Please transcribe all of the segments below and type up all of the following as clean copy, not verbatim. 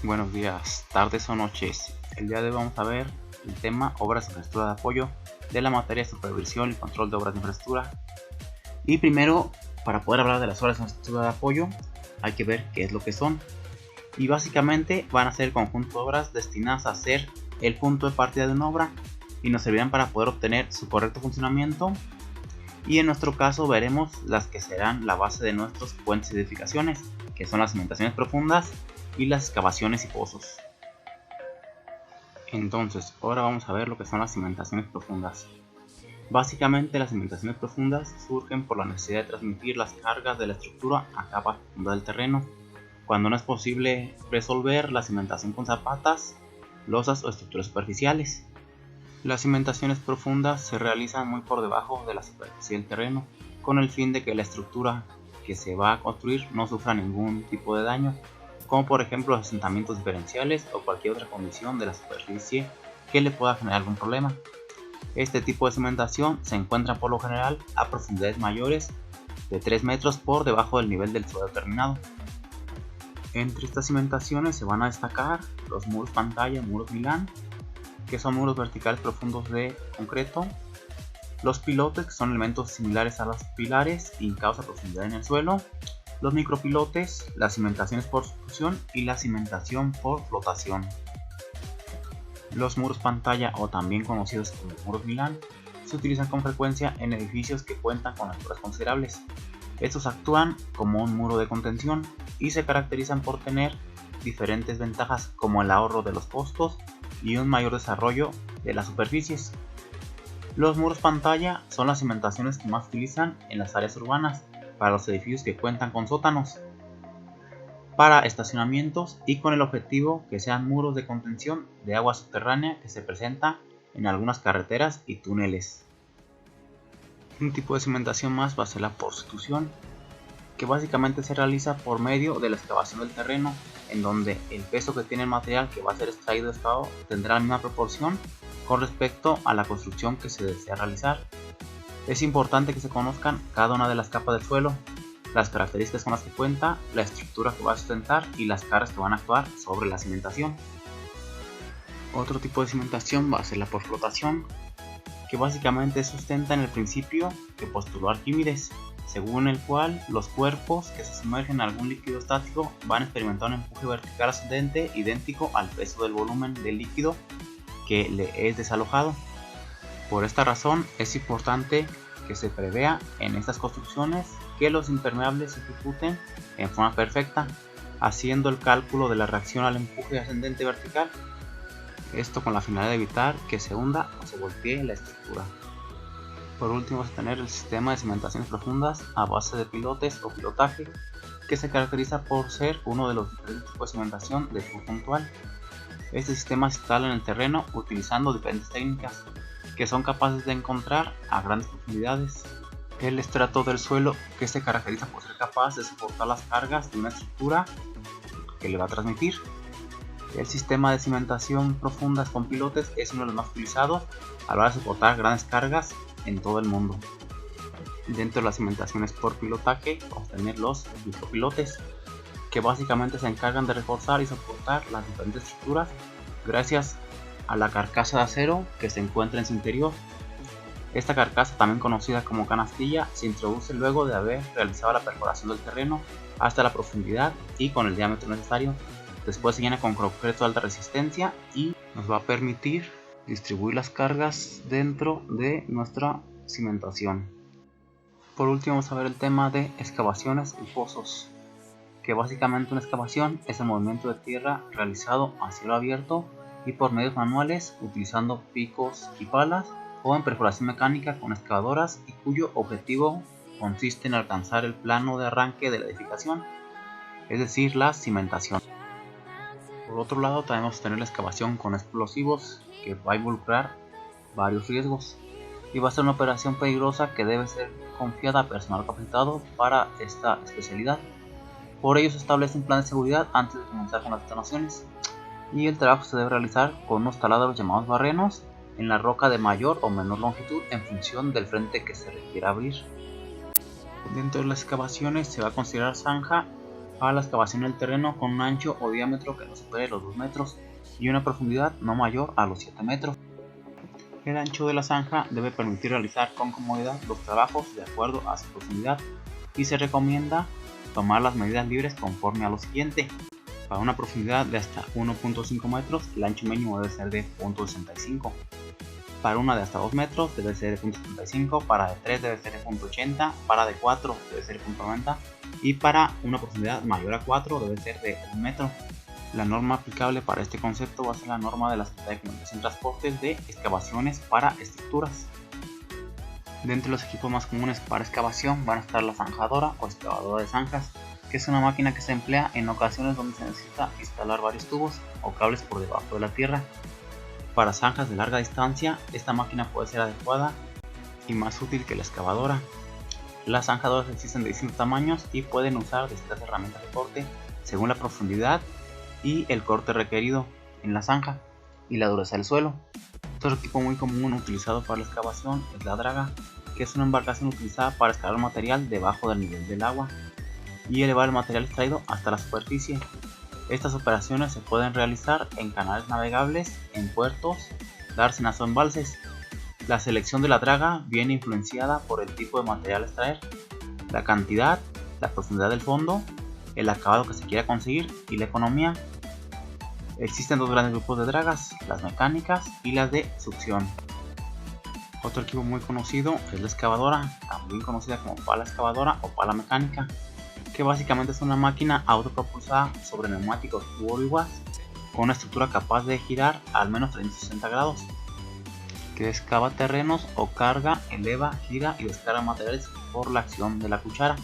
Buenos días, tardes o noches. El día de hoy vamos a ver el tema obras de infraestructura de apoyo de la materia de supervisión y control de obras de infraestructura. Y primero, para poder hablar de las obras de infraestructura de apoyo, hay que ver qué es lo que son. Y básicamente van a ser el conjunto de obras destinadas a ser el punto de partida de una obra y nos servirán para poder obtener su correcto funcionamiento. Y en nuestro caso veremos las que serán la base de nuestros puentes y edificaciones, que son las cimentaciones profundas y las excavaciones y pozos. Entonces, ahora vamos a ver lo que son las cimentaciones profundas. Básicamente, las cimentaciones profundas surgen por la necesidad de transmitir las cargas de la estructura a capas profundas del terreno, cuando no es posible resolver la cimentación con zapatas, losas o estructuras superficiales. Las cimentaciones profundas se realizan muy por debajo de la superficie del terreno, con el fin de que la estructura que se va a construir no sufra ningún tipo de daño, como por ejemplo los asentamientos diferenciales o cualquier otra condición de la superficie que le pueda generar algún problema. Este tipo de cimentación se encuentra por lo general a profundidades mayores de 3 metros por debajo del nivel del suelo determinado. Entre estas cimentaciones se van a destacar los muros pantalla, muros Milán, que son muros verticales profundos de concreto, los pilotes, que son elementos similares a los pilares hincados a profundidad en el suelo, los micropilotes, las cimentaciones por succión y la cimentación por flotación. Los muros pantalla, o también conocidos como muros Milán, se utilizan con frecuencia en edificios que cuentan con alturas considerables. Estos actúan como un muro de contención y se caracterizan por tener diferentes ventajas como el ahorro de los costos y un mayor desarrollo de las superficies. Los muros pantalla son las cimentaciones que más se utilizan en las áreas urbanas para los edificios que cuentan con sótanos, para estacionamientos y con el objetivo que sean muros de contención de agua subterránea que se presenta en algunas carreteras y túneles. Un tipo de cimentación más va a ser la porstitución, que básicamente se realiza por medio de la excavación del terreno, en donde el peso que tiene el material que va a ser extraído de estado tendrá la misma proporción con respecto a la construcción que se desea realizar. Es importante que se conozcan cada una de las capas del suelo, las características con las que cuenta, la estructura que va a sustentar y las cargas que van a actuar sobre la cimentación. Otro tipo de cimentación va a ser la por flotación, que básicamente sustenta en el principio que postuló Arquímedes, según el cual los cuerpos que se sumergen en algún líquido estático van a experimentar un empuje vertical ascendente idéntico al peso del volumen del líquido que le es desalojado. Por esta razón es importante que se prevea en estas construcciones que los impermeables se ejecuten en forma perfecta, haciendo el cálculo de la reacción al empuje ascendente vertical, esto con la finalidad de evitar que se hunda o se voltee la estructura. Por último, vamos a tener el sistema de cimentaciones profundas a base de pilotes o pilotaje, que se caracteriza por ser uno de los diferentes tipos de cimentación de tipo puntual. Este sistema se instala en el terreno utilizando diferentes técnicas que son capaces de encontrar a grandes profundidades el estrato del suelo, que se caracteriza por ser capaz de soportar las cargas de una estructura que le va a transmitir. El sistema de cimentación profundas con pilotes es uno de los más utilizados a la hora de soportar grandes cargas en todo el mundo. Dentro de las cimentaciones por pilotaje vamos a tener los micropilotes, que básicamente se encargan de reforzar y soportar las diferentes estructuras gracias a la carcasa de acero que se encuentra en su interior. Esta carcasa, también conocida como canastilla, se introduce luego de haber realizado la perforación del terreno hasta la profundidad y con el diámetro necesario. Después se llena con concreto de alta resistencia y nos va a permitir distribuir las cargas dentro de nuestra cimentación. Por último, vamos a ver el tema de excavaciones y pozos, que básicamente una excavación es el movimiento de tierra realizado a cielo abierto y por medios manuales utilizando picos y palas, o en perforación mecánica con excavadoras, y cuyo objetivo consiste en alcanzar el plano de arranque de la edificación, es decir, la cimentación. Por otro lado, también vamos a tener la excavación con explosivos, que va a involucrar varios riesgos y va a ser una operación peligrosa que debe ser confiada a personal capacitado para esta especialidad. Por ello se establece un plan de seguridad antes de comenzar con las detonaciones, y el trabajo se debe realizar con unos taladros llamados barrenos en la roca de mayor o menor longitud en función del frente que se requiera abrir. Dentro de las excavaciones se va a considerar zanja para la excavación del terreno con un ancho o diámetro que no supere los 2 metros y una profundidad no mayor a los 7 metros. El ancho de la zanja debe permitir realizar con comodidad los trabajos de acuerdo a su profundidad y se recomienda tomar las medidas libres conforme a lo siguiente. Para una profundidad de hasta 1.5 metros, el ancho mínimo debe ser de 0.65. Para una de hasta 2 metros debe ser de 0.75, para de 3 debe ser de 0.80, para de 4 debe ser de 0.90 y para una profundidad mayor a 4 debe ser de 1 metro. La norma aplicable para este concepto va a ser la norma de la Secretaría de Comunicación y Transportes de excavaciones para estructuras. De entre los equipos más comunes para excavación van a estar la zanjadora o excavadora de zanjas, que es una máquina que se emplea en ocasiones donde se necesita instalar varios tubos o cables por debajo de la tierra. Para zanjas de larga distancia, esta máquina puede ser adecuada y más útil que la excavadora. Las zanjadoras existen de distintos tamaños y pueden usar distintas herramientas de corte según la profundidad y el corte requerido en la zanja y la dureza del suelo. Otro equipo muy común utilizado para la excavación es la draga, que es una embarcación utilizada para excavar material debajo del nivel del agua y elevar el material extraído hasta la superficie. Estas operaciones se pueden realizar en canales navegables, en puertos, dársenas o embalses. La selección de la draga viene influenciada por el tipo de material a extraer, la cantidad, la profundidad del fondo, el acabado que se quiera conseguir y la economía. Existen dos grandes grupos de dragas, las mecánicas y las de succión. Otro equipo muy conocido es la excavadora, también conocida como pala excavadora o pala mecánica, que básicamente es una máquina autopropulsada sobre neumáticos u orugas con una estructura capaz de girar al menos 360 grados, que excava terrenos o carga, eleva, gira y descarga materiales por la acción de la cuchara,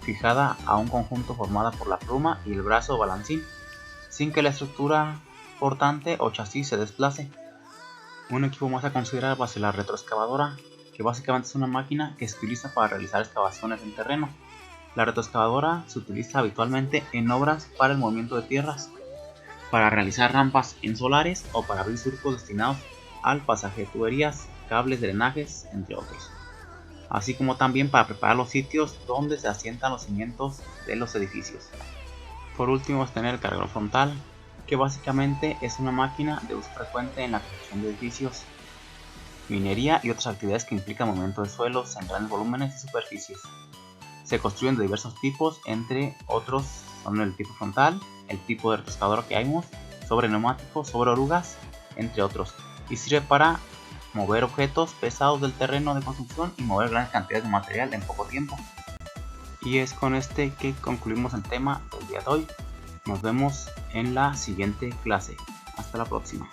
fijada a un conjunto formada por la pluma y el brazo balancín, sin que la estructura portante o chasis se desplace. Un equipo más a considerar va a ser la retroexcavadora, que básicamente es una máquina que se utiliza para realizar excavaciones en terreno. La retroexcavadora se utiliza habitualmente en obras para el movimiento de tierras, para realizar rampas en solares o para abrir surcos destinados al pasaje de tuberías, cables, drenajes, entre otros, así como también para preparar los sitios donde se asientan los cimientos de los edificios. Por último vamos a tener el cargador frontal, que básicamente es una máquina de uso frecuente en la construcción de edificios, minería y otras actividades que implican movimiento de suelos en grandes volúmenes y superficies. Se construyen de diversos tipos, entre otros son el tipo frontal, el tipo de retroexcavadora que vimos, sobre neumáticos, sobre orugas, entre otros, y sirve para mover objetos pesados del terreno de construcción y mover grandes cantidades de material en poco tiempo. Y es con este que concluimos el tema del día de hoy. Nos vemos en la siguiente clase. Hasta la próxima.